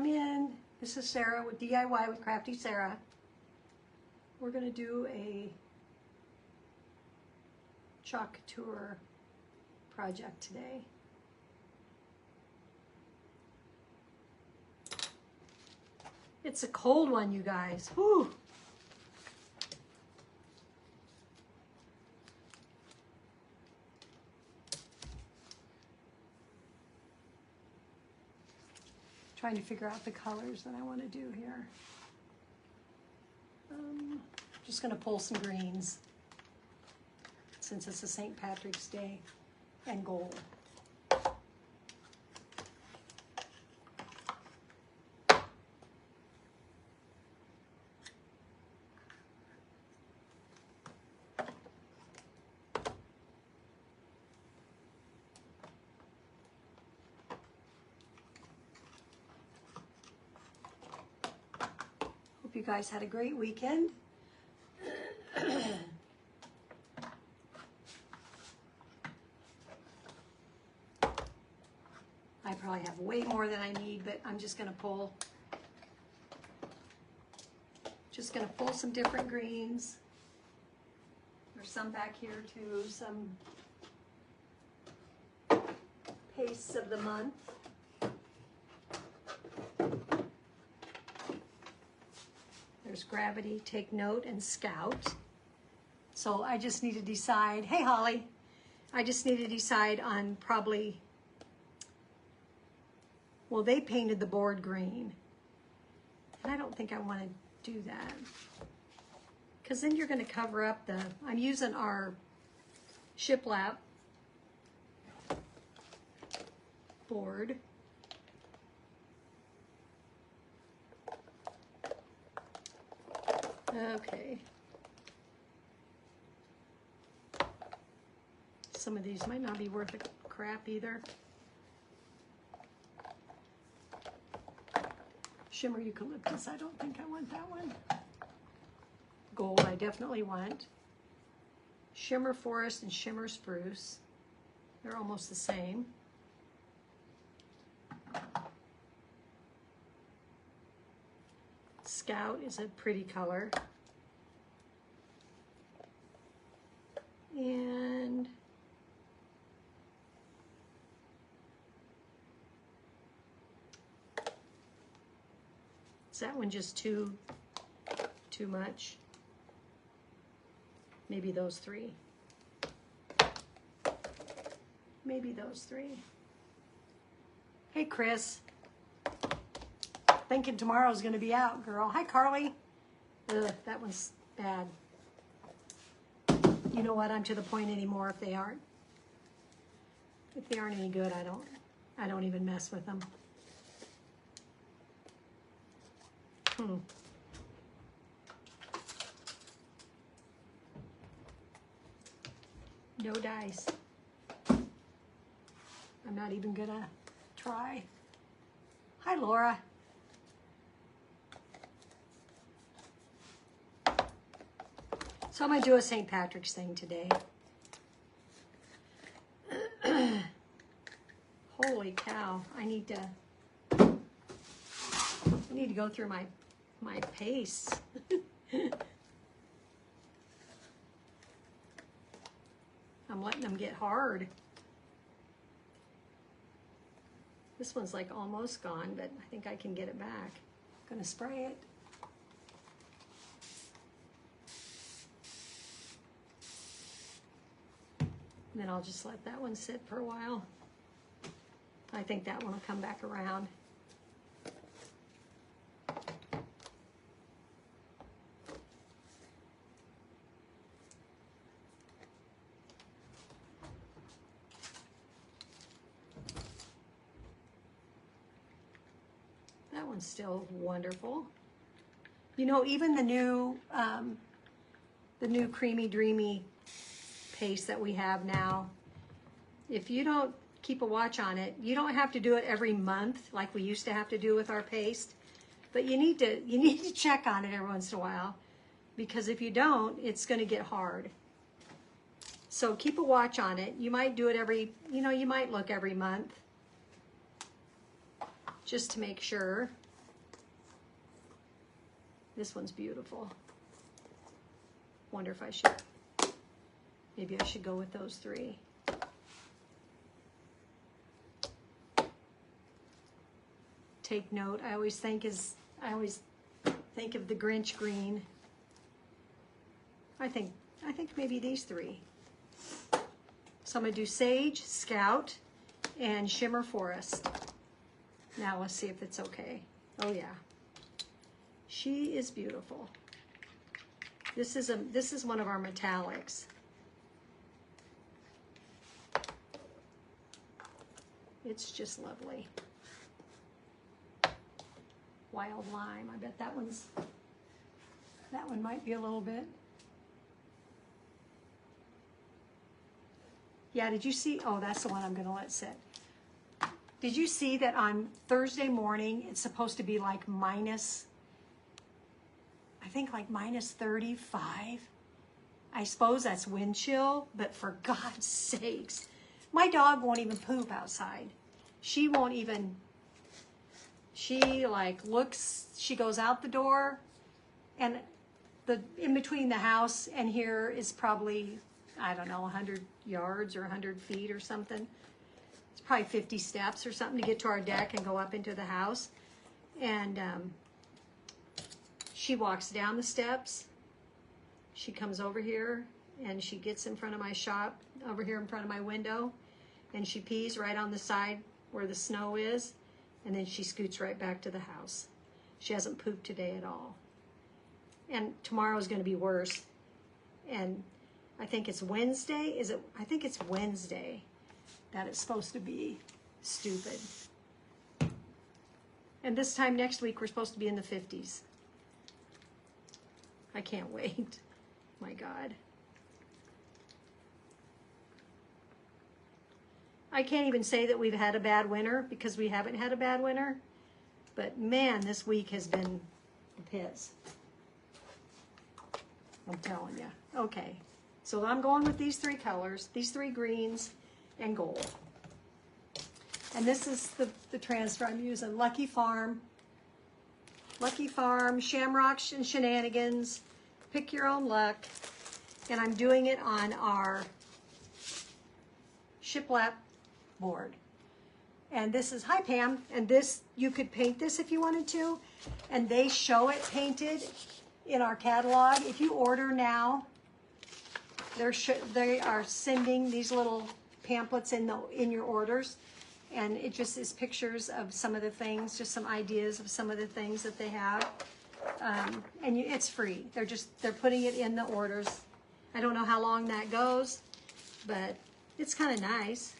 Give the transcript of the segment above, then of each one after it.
Come in. This is Sarah with DIY with Crafty Sarah. We're going to do a chalk couture project today. It's a cold one, you guys. Whew. Trying to figure out the colors that I want to do here. Just going to pull some greens since it's a St. Patrick's Day, and gold. Hope you guys had a great weekend. I probably have way more than I need, but I'm just going to pull some different greens. There's some back here too, some pastes of the month. There's Gravity, Take Note, and Scout. So I just need to decide, hey Holly, I just need to decide on probably, well, they painted the board green. And I don't think I want to do that. Because then you're going to cover up the, I'm using our shiplap board. Okay. Some of these might not be worth a crap either. Shimmer Eucalyptus, I don't think I want that one. Gold, I definitely want. Shimmer Forest and Shimmer Spruce. They're almost the same. Scout is a pretty color. And is that one just too much? Maybe those three. Maybe those three. Hey, Chris. Thinking tomorrow's going to be out, girl. Hi, Carly. Ugh, that one's bad. You know what? I'm to the point anymore if they aren't. If they aren't any good, I don't even mess with them. No dice. I'm not even gonna try. Hi, Laura. So I'm gonna do a St. Patrick's thing today. Holy cow! I need to go through my paste. I'm letting them get hard. This one's like almost gone, but I think I can get it back. I'm gonna spray it. And then I'll just let that one sit for a while. I think that one will come back around. That one's still wonderful. You know, even the new Creamy Dreamy paste that we have now, if you don't keep a watch on it, you don't have to do it every month like we used to have to do with our paste, but you need to check on it every once in a while, because if you don't, it's going to get hard. So keep a watch on it. You might do it every, you might look every month just to make sure. This one's beautiful. Wonder if I should, maybe I should go with those three. Take note, I always think of the Grinch green. I think maybe these three. So I'm gonna do Sage, Scout, and Shimmer Forest. Now let's see if it's okay. Oh yeah. She is beautiful. This is one of our metallics. It's just lovely. Wild Lime. I bet that one might be a little bit. Yeah, did you see? Oh, that's the one I'm gonna let sit. Did you see that on Thursday morning, it's supposed to be like minus, I think like minus 35. I suppose that's wind chill, but for God's sakes, my dog won't even poop outside. She won't even, she like looks, she goes out the door, and in between the house and here is probably, I don't know, 100 yards or 100 feet or something. It's probably 50 steps or something to get to our deck and go up into the house. And she walks down the steps. She comes over here and she gets in front of my shop, over here in front of my window, and she pees right on the side where the snow is, and then she scoots right back to the house. She hasn't pooped today at all. And tomorrow's going to be worse. And I think it's Wednesday. I think it's Wednesday that it's supposed to be stupid. And this time next week, we're supposed to be in the 50s. I can't wait. My God. I can't even say that we've had a bad winter because we haven't had a bad winter. But man, this week has been a piss. I'm telling you. Okay. So I'm going with these three colors, these three greens and gold. And this is the transfer I'm using. Lucky Farm, Shamrock and Shenanigans, Pick Your Own Luck. And I'm doing it on our shiplap board. And this is, hi Pam, and this, you could paint this if you wanted to. And they show it painted in our catalog. If you order now, they are sending these little pamphlets in your orders, and it just is pictures of some of the things, just some ideas of some of the things that they have, and it's free. They're putting it in the orders. I don't know how long that goes, but it's kind of nice.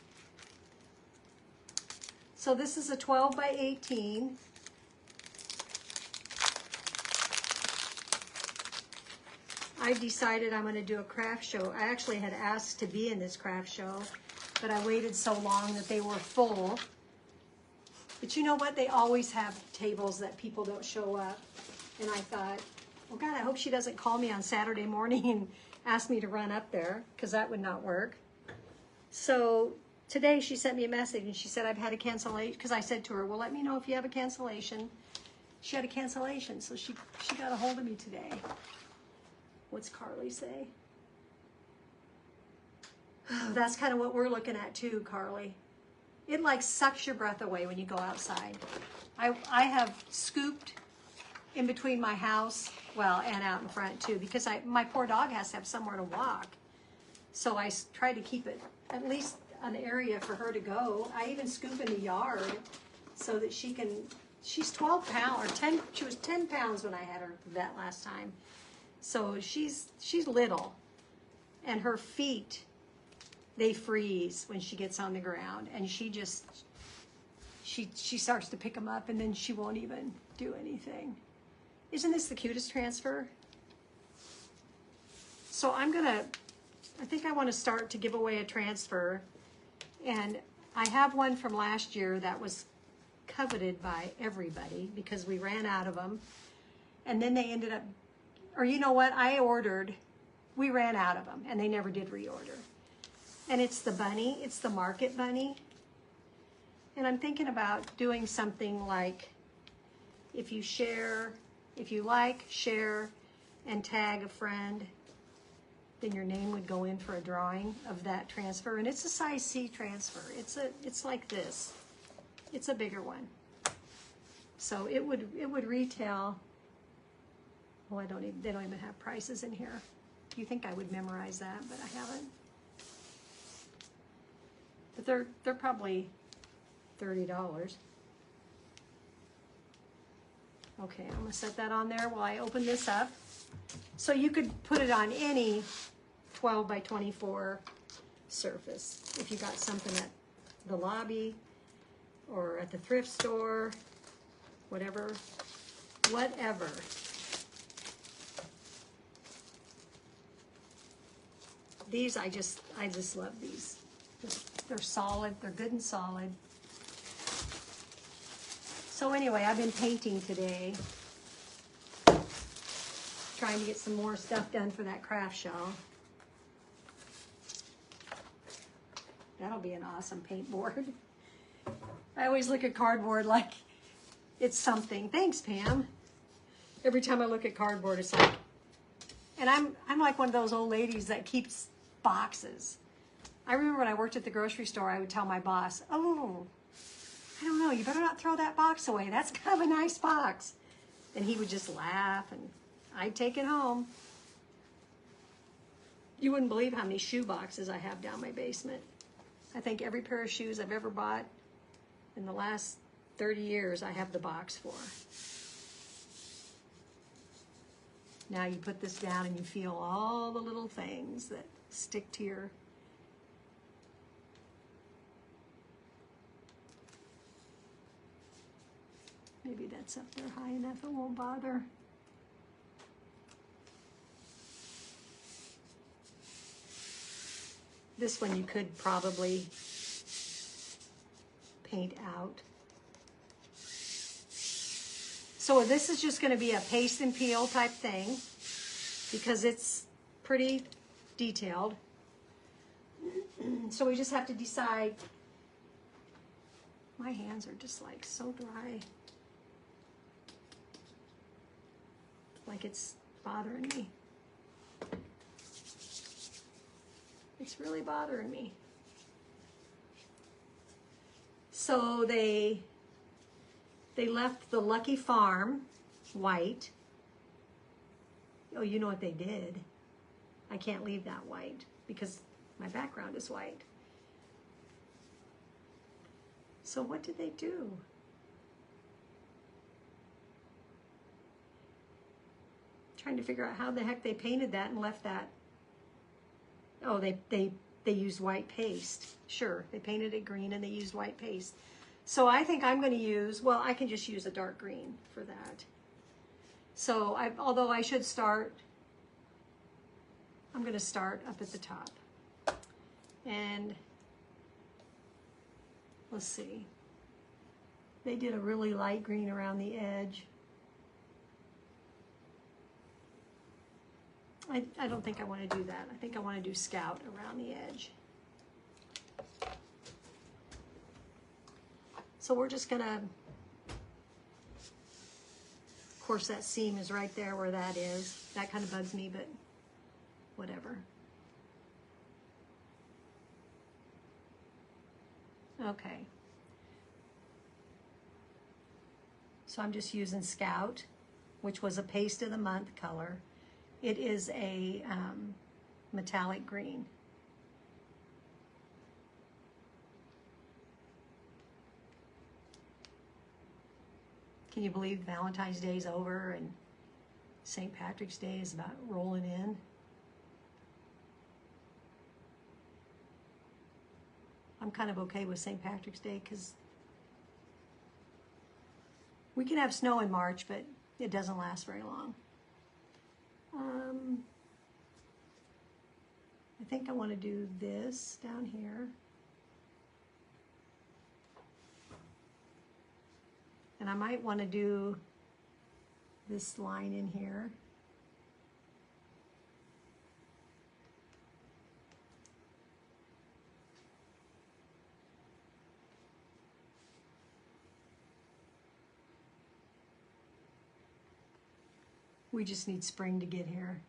So this is a 12 by 18. I decided I'm going to do a craft show. I actually had asked to be in this craft show, but I waited so long that they were full. But you know what? They always have tables that people don't show up. And I thought, well, God, I hope she doesn't call me on Saturday morning and ask me to run up there, because that would not work. So today she sent me a message and she said, I've had a cancellation, because I said to her, well, let me know if you have a cancellation. She had a cancellation, so she got a hold of me today. What's Carly say? Oh, that's kind of what we're looking at too, Carly. It like sucks your breath away when you go outside. I have scooped in between my house, well, and out in front too, because my poor dog has to have somewhere to walk. So I try to keep it at least an area for her to go. I even scoop in the yard so that she's 12 pounds, or 10, she was 10 pounds when I had her vet last time. So she's little, and her feet, they freeze when she gets on the ground, and she starts to pick them up, and then she won't even do anything. Isn't this the cutest transfer? So I think I want to start to give away a transfer, and I have one from last year that was coveted by everybody because we ran out of them, and then they ended up, or you know what, we ran out of them, and they never did reorder. And it's the bunny, it's the market bunny. And I'm thinking about doing something like, if you share If you like, share, and tag a friend, then your name would go in for a drawing of that transfer. And it's a size C transfer. It's like this. It's a bigger one. So it would retail. Well, they don't even have prices in here. You think I would memorize that, but I haven't. But they're probably $30. Okay, I'm gonna set that on there while I open this up. So you could put it on any 12 by 24 surface. If you got something at the lobby or at the thrift store, whatever. These, I just love these. They're solid, they're good and solid. So anyway, I've been painting today, trying to get some more stuff done for that craft show. That'll be an awesome paint board. I always look at cardboard like it's something. Thanks, Pam. Every time I look at cardboard, it's like, and I'm like one of those old ladies that keeps boxes. I remember when I worked at the grocery store, I would tell my boss, "Oh, I don't know, you better not throw that box away. That's kind of a nice box." And he would just laugh, and I'd take it home. You wouldn't believe how many shoe boxes I have down my basement. I think every pair of shoes I've ever bought in the last 30 years, I have the box for. Now you put this down and you feel all the little things that stick to your... Maybe that's up there high enough, it won't bother. This one you could probably paint out. So this is just going to be a paste and peel type thing because it's pretty detailed. So we just have to decide. My hands are just like so dry. Like it's bothering me. It's really bothering me. So they left the Lucky Farm white. Oh, you know what they did? I can't leave that white because my background is white. So what did they do? Trying to figure out how the heck they painted that and left that. Oh, they used white paste. Sure, they painted it green and they used white paste. So I think I'm going to use, well, I can just use a dark green for that. So although I should start, I'm going to start up at the top. And let's see. They did a really light green around the edge. I don't think I want to do that. I think I want to do Scout around the edge. So we're just gonna, of course that seam is right there where that is. That kind of bugs me, but whatever. Okay. So I'm just using Scout, which was a Paste of the Month color. It is a metallic green. Can you believe Valentine's Day is over and St. Patrick's Day is about rolling in? I'm kind of okay with St. Patrick's Day because we can have snow in March, but it doesn't last very long. I think I want to do this down here. And I might want to do this line in here. We just need spring to get here.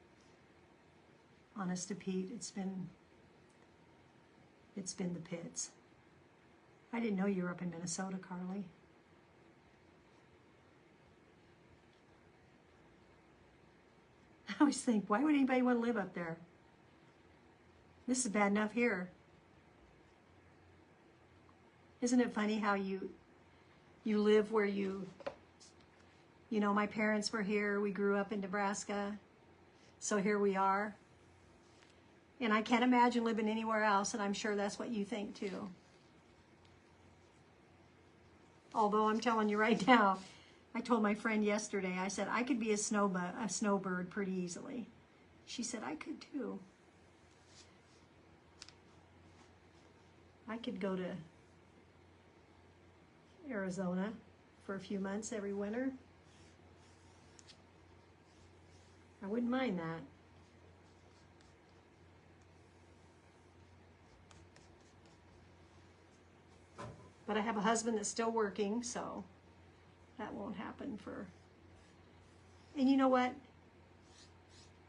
Honest to Pete, it's been the pits. I didn't know you were up in Minnesota, Carly. I always think, why would anybody want to live up there? This is bad enough here. Isn't it funny how you live where you know, my parents were here, we grew up in Nebraska, so here we are. And I can't imagine living anywhere else, and I'm sure that's what you think too. Although I'm telling you right now, I told my friend yesterday, I said, I could be a snowbird pretty easily. She said, I could too. I could go to Arizona for a few months every winter. I wouldn't mind that. But I have a husband that's still working, so that won't happen for... And you know what?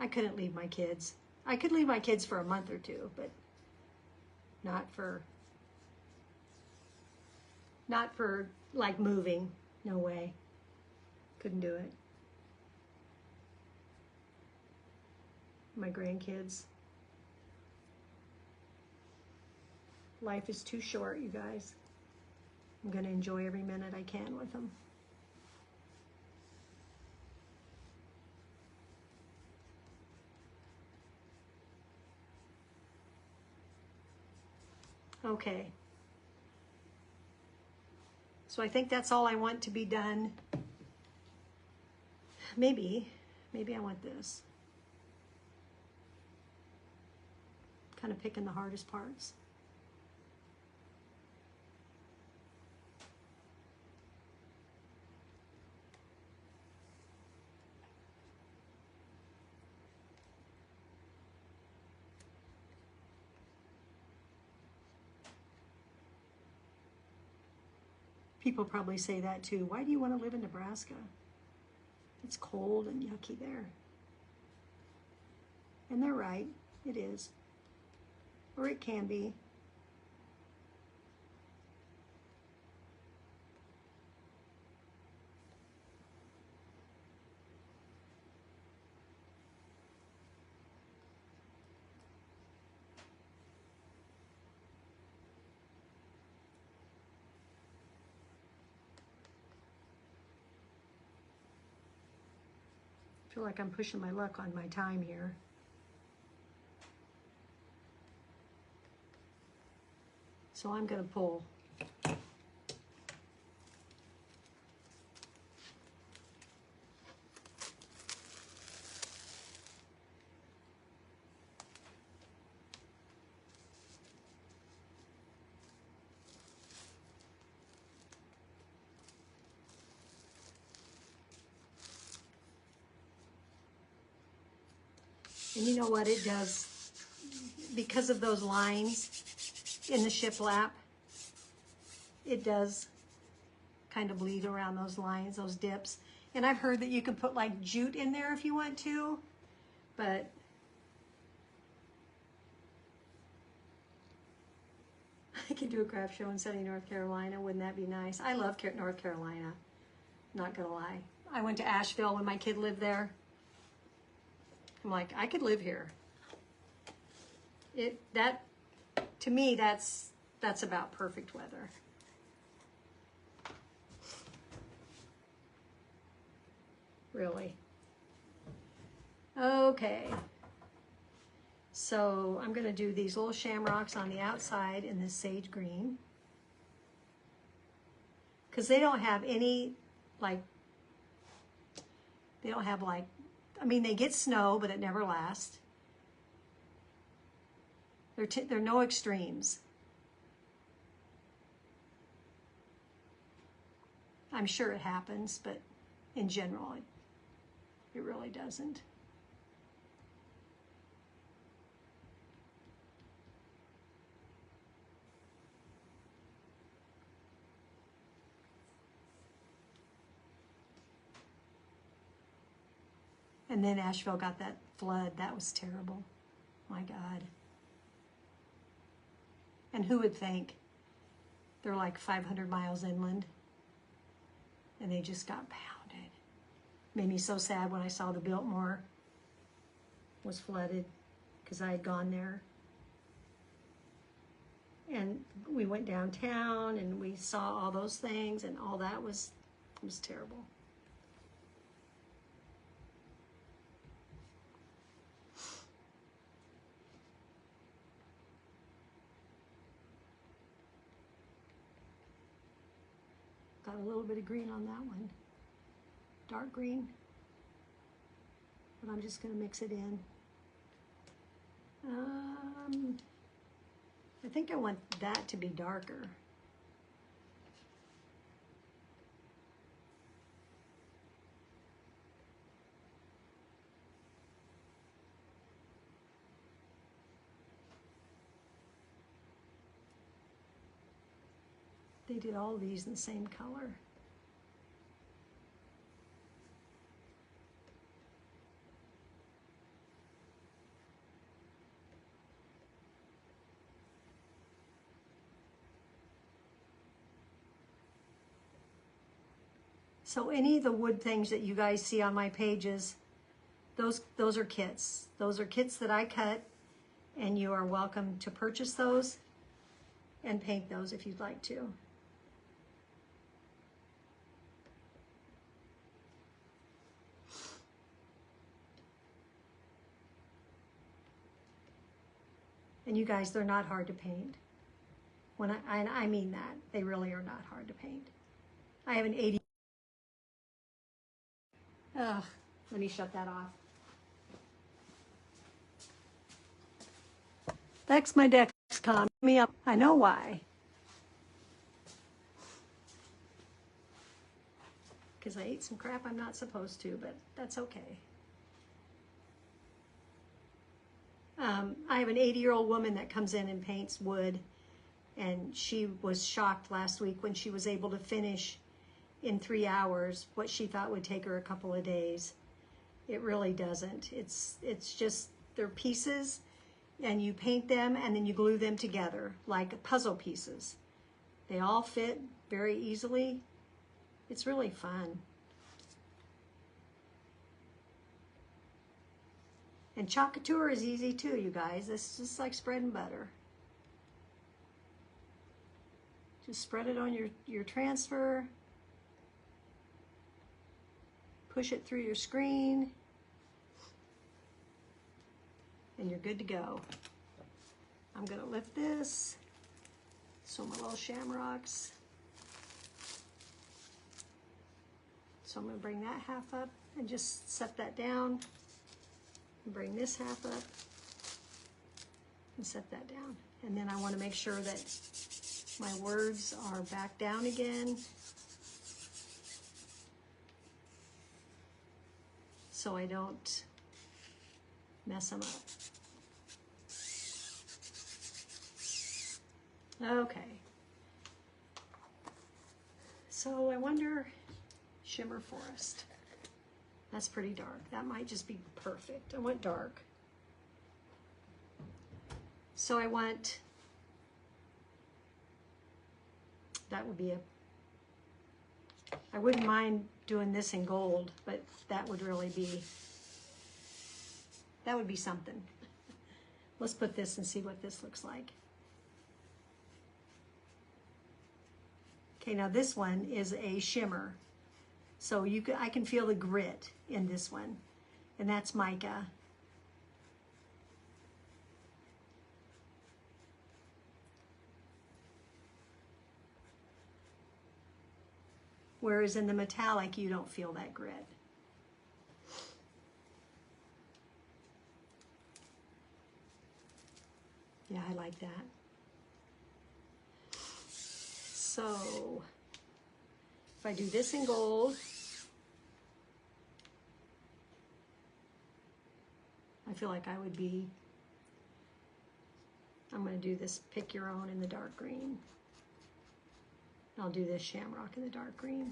I couldn't leave my kids. I could leave my kids for a month or two, but not for like moving. No way. Couldn't do it. My grandkids. Life is too short, you guys. I'm going to enjoy every minute I can with them. Okay. So I think that's all I want to be done. Maybe I want this. Kind of picking the hardest parts. People probably say that too. Why do you want to live in Nebraska? It's cold and yucky there. And they're right. It is. Or it can be. I feel like I'm pushing my luck on my time here. So I'm going to pull. And you know what it does? Because of those lines in the shiplap, it does kind of bleed around those lines, those dips. And I've heard that you can put like jute in there if you want to, but I could do a craft show in sunny North Carolina. Wouldn't that be nice? I love North Carolina, not gonna lie. I went to Asheville when my kid lived there. I'm like, I could live here. To me, that's about perfect weather. Really. Okay. So I'm going to do these little shamrocks on the outside in this sage green. Because they don't have any, like, I mean, they get snow, but it never lasts. There are no extremes. I'm sure it happens, but in general, it really doesn't. And then Asheville got that flood. That was terrible. My God. And who would think? They're like 500 miles inland. And they just got pounded. Made me so sad when I saw the Biltmore was flooded because I had gone there. And we went downtown and we saw all those things, and all that was terrible. Got a little bit of green on that one. Dark green. But I'm just going to mix it in. I think I want that to be darker. They did all these in the same color. So any of the wood things that you guys see on my pages, those are kits. Those are kits that I cut, and you are welcome to purchase those and paint those if you'd like to. And you guys, they're not hard to paint. When I mean that, they really are not hard to paint. I have an 80. Ugh, let me shut that off. That's my Dexcom. Me up. I know why. Because I ate some crap I'm not supposed to, but that's okay. I have an 80-year-old woman that comes in and paints wood, and she was shocked last week when she was able to finish in 3 hours what she thought would take her a couple of days. It really doesn't. It's just, they're pieces, and you paint them and then you glue them together like puzzle pieces. They all fit very easily. It's really fun. And Couture is easy too, you guys. It's just like spreading butter. Just spread it on your transfer. Push it through your screen. And you're good to go. I'm gonna lift this. So my little shamrocks. So I'm gonna bring that half up and just set that down. Bring this half up and set that down. And then I want to make sure that my words are back down again. So I don't mess them up. Okay. So I wonder, Shimmer Forest. That's pretty dark. That might just be perfect. I want dark. So I want, that would be I wouldn't mind doing this in gold, but that would really be, that would be something. Let's put this and see what this looks like. Okay, now this one is a shimmer. So I can feel the grit in this one, and that's mica. Whereas in the metallic, you don't feel that grit. Yeah, I like that. So if I do this in gold, I feel like I would be, I'm going to do this pick your own in the dark green. I'll do this shamrock in the dark green.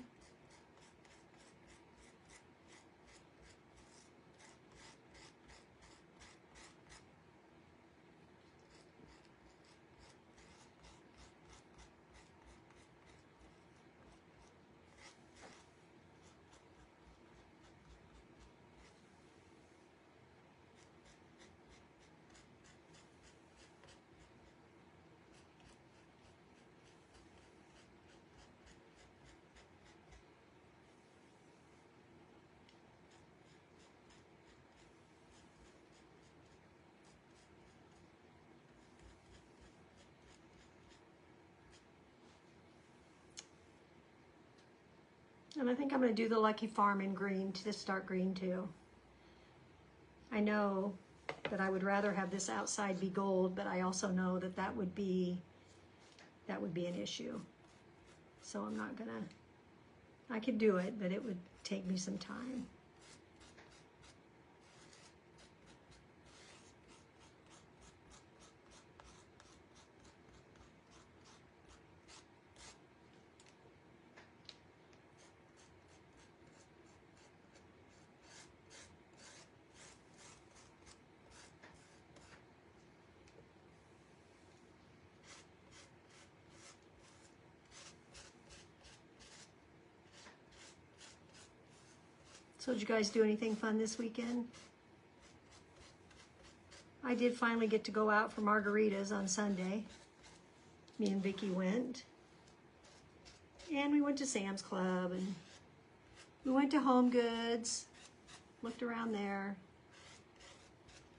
And I think I'm going to do the Lucky Farm in green, to this dark green too. I know that I would rather have this outside be gold, but I also know that that would be an issue. So I'm not gonna, I could do it, but it would take me some time. So did you guys do anything fun this weekend? I did finally get to go out for margaritas on Sunday. Me and Vicky went. And we went to Sam's Club and we went to Home Goods, looked around there.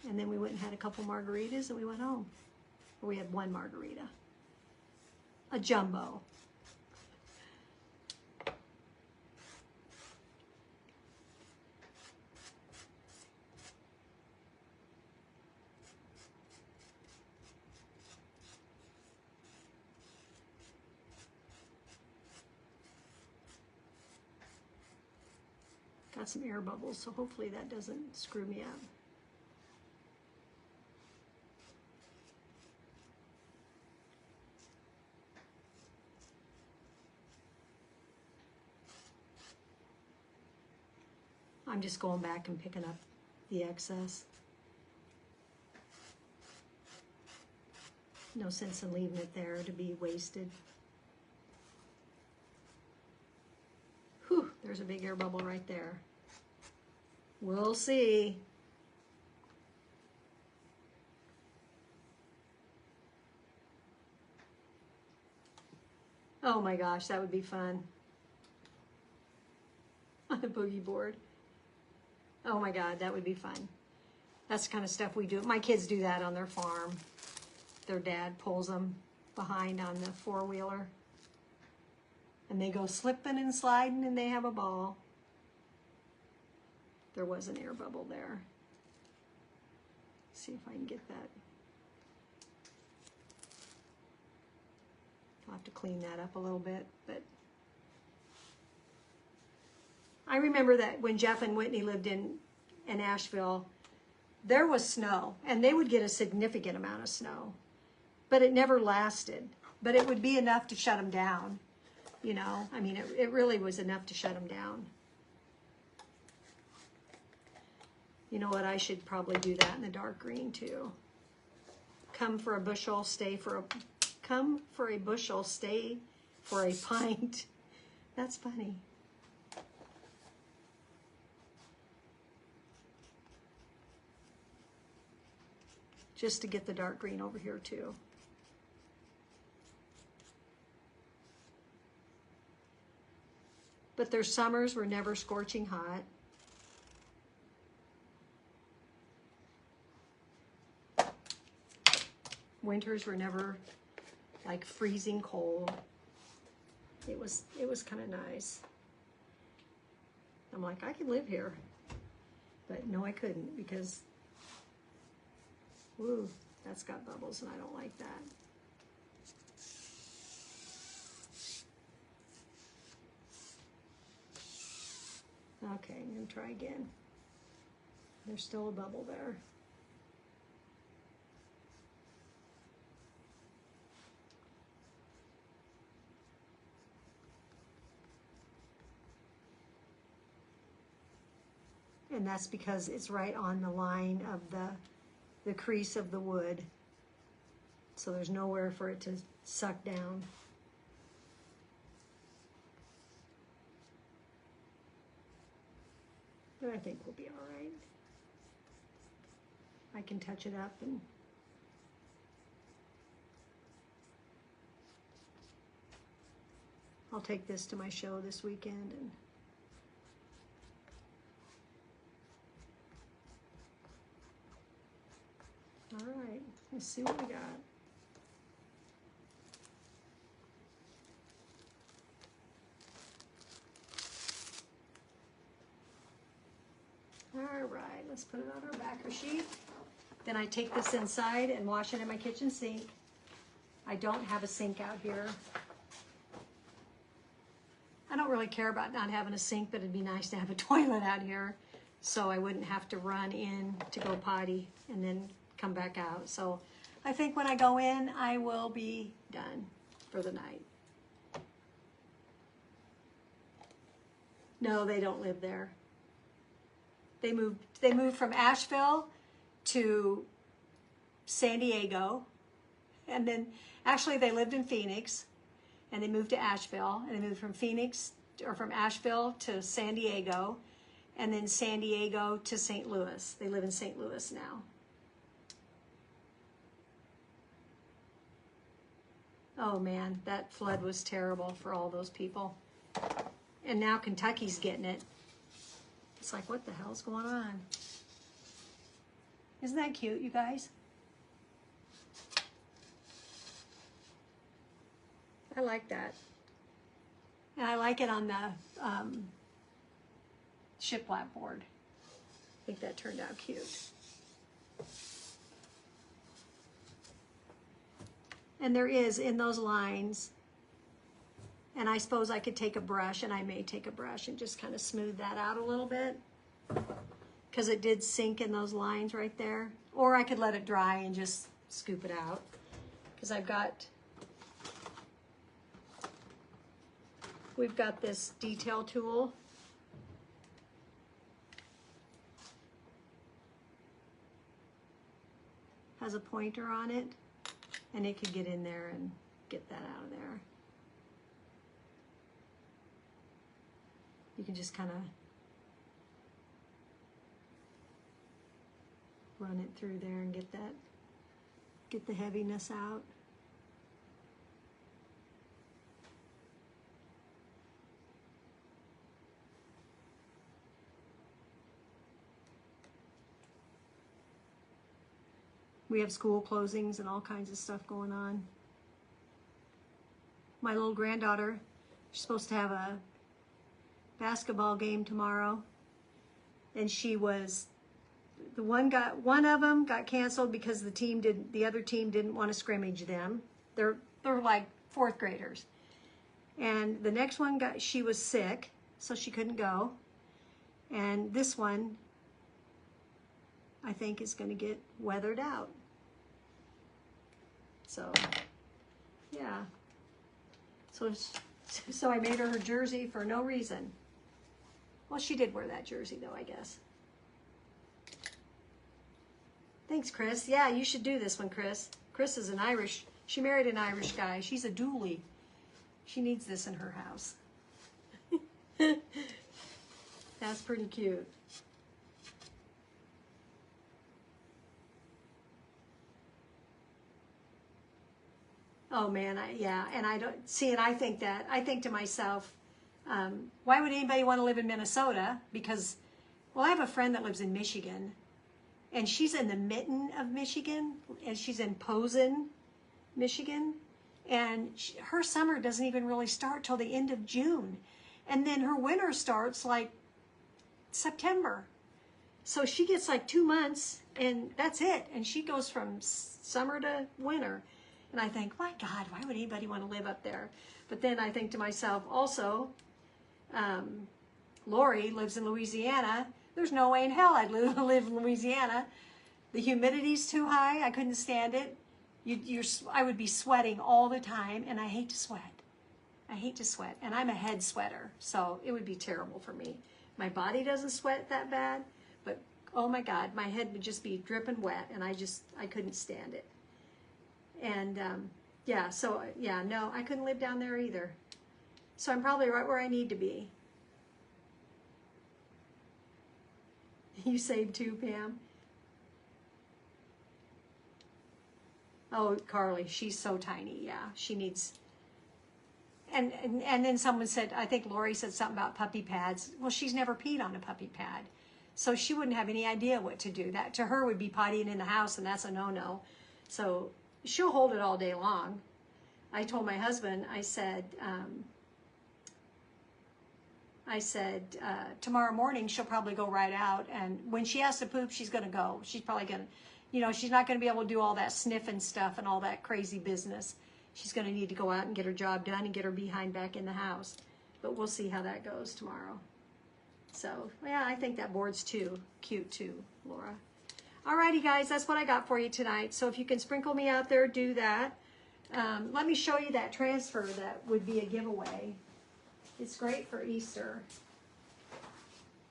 And then we went and had a couple margaritas and we went home. We had one margarita, a jumbo. Got some air bubbles, so hopefully that doesn't screw me up. I'm just going back and picking up the excess. No sense in leaving it there to be wasted. Whew, there's a big air bubble right there. We'll see. Oh my gosh, that would be fun. On a boogie board. Oh my God, that would be fun. That's the kind of stuff we do. My kids do that on their farm. Their dad pulls them behind on the four-wheeler. And they go slipping and sliding and they have a ball. There was an air bubble there. See if I can get that. I'll have to clean that up a little bit, but I remember that when Jeff and Whitney lived in Asheville, there was snow, and they would get a significant amount of snow, but it never lasted. But it would be enough to shut them down, you know? I mean, it really was enough to shut them down. You know what? I should probably do that in the dark green too. Come for a bushel, stay for a... Come for a bushel, stay for a pint. That's funny. Just to get the dark green over here too. But their summers were never scorching hot. Winters were never like freezing cold. It was kind of nice. I'm like, I could live here. But no, I couldn't, because woo, that's got bubbles and I don't like that. Okay, I'm gonna try again. There's still a bubble there. And that's because it's right on the line of the crease of the wood. So there's nowhere for it to suck down. But I think we'll be all right. I can touch it up and I'll take this to my show this weekend and all right, let's see what we got. All right, let's put it on our backer sheet. Then I take this inside and wash it in my kitchen sink. I don't have a sink out here. I don't really care about not having a sink, but it'd be nice to have a toilet out here so I wouldn't have to run in to go potty and then come back out. So I think when I go in, I will be done for the night. No, they don't live there. They moved from Asheville to San Diego, and then actually they lived in Phoenix, and they moved to Asheville, and they moved from Asheville to San Diego, and then San Diego to St. Louis. They live in St. Louis now. Oh man, that flood was terrible for all those people. And now Kentucky's getting it. It's like, what the hell's going on? Isn't that cute, you guys? I like that. And I like it on the shiplap board. I think that turned out cute. And there is, in those lines, and I suppose I could take a brush, and I may take a brush and just kind of smooth that out a little bit, because it did sink in those lines right there. Or I could let it dry and just scoop it out, because we've got this detail tool. Has a pointer on it, and it could get in there and get that out of there. You can just kind of run it through there and get the heaviness out. We have school closings and all kinds of stuff going on. My little granddaughter, she's supposed to have a basketball game tomorrow, and one of them got canceled because the other team didn't want to scrimmage them. They're like fourth graders, and the next one she was sick, so she couldn't go, and this one I think is going to get weathered out. So yeah, so I made her jersey for no reason. Well, she did wear that jersey, though, I guess. Thanks, Chris. Yeah, you should do this one, Chris. Chris is she married an Irish guy. She's a dually. She needs this in her house. That's pretty cute. Oh, man, and I don't, see, and I think to myself, why would anybody want to live in Minnesota? Because, well, I have a friend that lives in Michigan, and she's in the mitten of Michigan, and she's in Posen, Michigan, and her summer doesn't even really start till the end of June, and then her winter starts like September. So she gets like 2 months, and that's it, and she goes from summer to winter. And I think, my God, why would anybody want to live up there? But then I think to myself also, Lori lives in Louisiana. There's no way in hell I'd live in Louisiana. The humidity's too high. I couldn't stand it. I would be sweating all the time, and I hate to sweat. I hate to sweat, and I'm a head sweater, so it would be terrible for me. My body doesn't sweat that bad, but oh my God, my head would just be dripping wet, and I couldn't stand it. And no, I couldn't live down there either. So I'm probably right where I need to be. You saved too, Pam? Oh, Carly, she's so tiny. Yeah, she needs. And then someone said, I think Lori said something about puppy pads. Well, she's never peed on a puppy pad, so she wouldn't have any idea what to do. That to her would be pottying in the house, and that's a no-no. So she'll hold it all day long. I told my husband, I said, I said, tomorrow morning she'll probably go right out, and when she has to poop, she's going to go. She's probably going to, you know, she's not going to be able to do all that sniffing stuff and all that crazy business. She's going to need to go out and get her job done and get her behind back in the house. But we'll see how that goes tomorrow. So, yeah, I think that board's too cute too, Laura. Alrighty, guys, that's what I got for you tonight. So if you can sprinkle me out there, do that. Let me show you that transfer that would be a giveaway. It's great for Easter.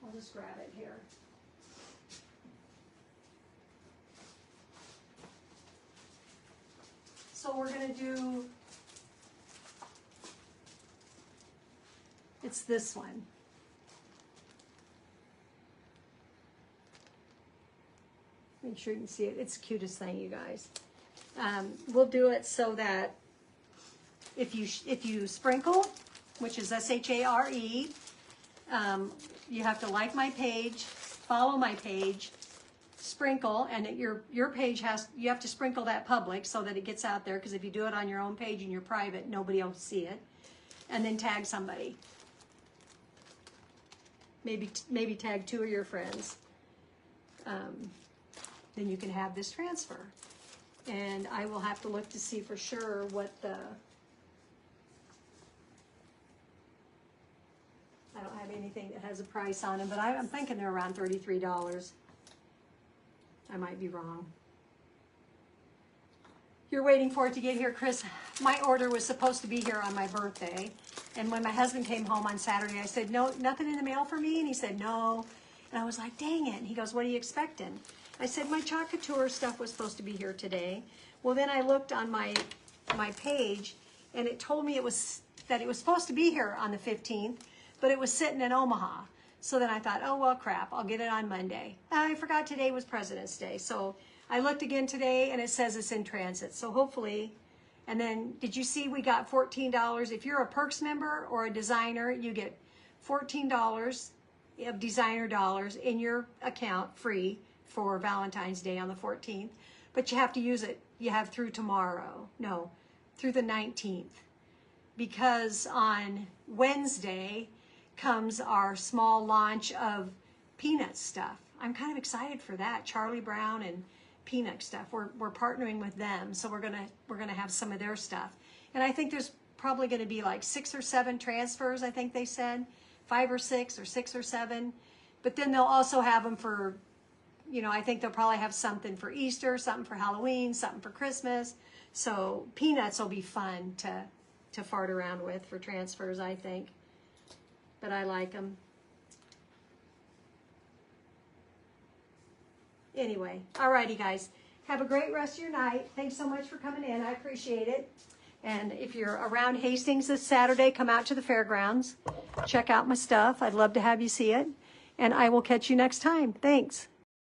I'll just grab it here. So we're going to do, it's this one. Make sure you can see it. It's the cutest thing, you guys. We'll do it so that if you sprinkle, which is S-H-A-R-E, you have to like my page, follow my page, sprinkle, and your page you have to sprinkle that public so that it gets out there, because if you do it on your own page and you're private, nobody will see it. And then tag somebody. Maybe tag 2 of your friends. Then you can have this transfer. And I will have to look to see for sure what the, I don't have anything that has a price on them, but I'm thinking they're around $33. I might be wrong. You're waiting for it to get here, Chris. My order was supposed to be here on my birthday. And when my husband came home on Saturday, I said, no, nothing in the mail for me? And he said, no. And I was like, dang it. And he goes, what are you expecting? I said, my Couture stuff was supposed to be here today. Well, then I looked on my page, and it told me that it was supposed to be here on the 15th, but it was sitting in Omaha. So then I thought, oh, well, crap, I'll get it on Monday. I forgot today was President's Day. So I looked again today, and it says it's in transit. So hopefully, and then did you see we got $14? If you're a Perks member or a designer, you get $14 of designer dollars in your account free for Valentine's Day on the 14th. But you have to use it. You have through tomorrow. No, through the 19th. Because on Wednesday comes our small launch of peanut stuff. I'm kind of excited for that. Charlie Brown and peanut stuff. We're partnering with them, so we're gonna have some of their stuff. And I think there's probably going to be like 6 or 7 transfers. I think they said 5 or 6 or 6 or 7. But then they'll also have them for, you know, I think they'll probably have something for Easter, something for Halloween, something for Christmas. So peanuts will be fun to fart around with for transfers, I think. But I like them. Anyway, alrighty, guys. Have a great rest of your night. Thanks so much for coming in. I appreciate it. And if you're around Hastings this Saturday, come out to the fairgrounds. Check out my stuff. I'd love to have you see it. And I will catch you next time. Thanks.